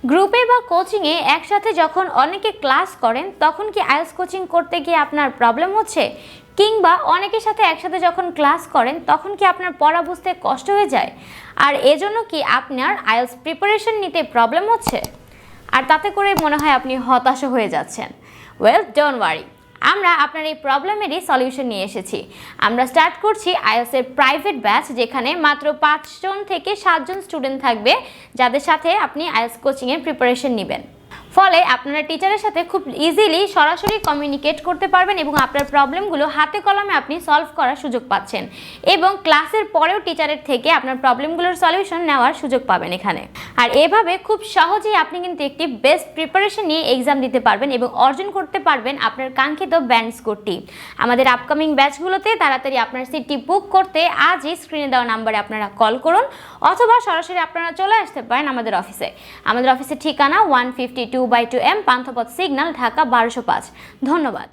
গ্রুপে বা কোচিংয়ে একসাথে যখন অনেকে ক্লাস করেন তখন কি আইএলটিএস কোচিং করতে গিয়ে আপনার প্রবলেম হচ্ছে, কিংবা অনেকের সাথে একসাথে যখন ক্লাস করেন তখন কি আপনার পড়া বুঝতে কষ্ট হয়ে যায়, আর এজন্য কি আপনার আইএলটিএস প্রিপারেশন নিতে প্রবলেম হচ্ছে, আর তাতে করে মনে হয় আপনি হতাশ হয়ে যাচ্ছেন? ওয়েল, ডোন্ট ওয়ারি, আমরা আপনার এই প্রবলেমেরই সলিউশন নিয়ে এসেছি। আমরা স্টার্ট করছি আইএলটিএস এর প্রাইভেট ব্যাচ, যেখানে মাত্র 5 জন থেকে 7 জন স্টুডেন্ট থাকবে যাদের সাথে আপনি আইএলটিএস কোচিংয়ের প্রিপারেশন নেবেন। ফলে আপনারা টিচারের সাথে খুব ইজিলি সরাসরি কমিউনিকেট করতে পারবেন এবং আপনার প্রবলেমগুলো হাতে কলমে আপনি সলভ করার সুযোগ পাচ্ছেন, এবং ক্লাসের পরেও টিচারের থেকে আপনার প্রবলেমগুলোর সলিউশন নেওয়ার সুযোগ পাবেন এখানে। আর এভাবে খুব সহজেই আপনি কিন্তু একটি বেস্ট প্রিপারেশন নিয়ে এক্সাম দিতে পারবেন এবং অর্জন করতে পারবেন আপনার কাঙ্ক্ষিত ব্যান্ড স্কোরটি। আমাদের আপকামিং ব্যাচগুলোতে তাড়াতাড়ি আপনার সিটটি বুক করতে আজই স্ক্রিনে দেওয়া নাম্বারে আপনারা কল করুন, অথবা সরাসরি আপনারা চলে আসতে পারেন আমাদের অফিসে। আমাদের অফিসের ঠিকানা 152/2M পান্থপথ সিগন্যাল, ঢাকা 1205। ধন্যবাদ।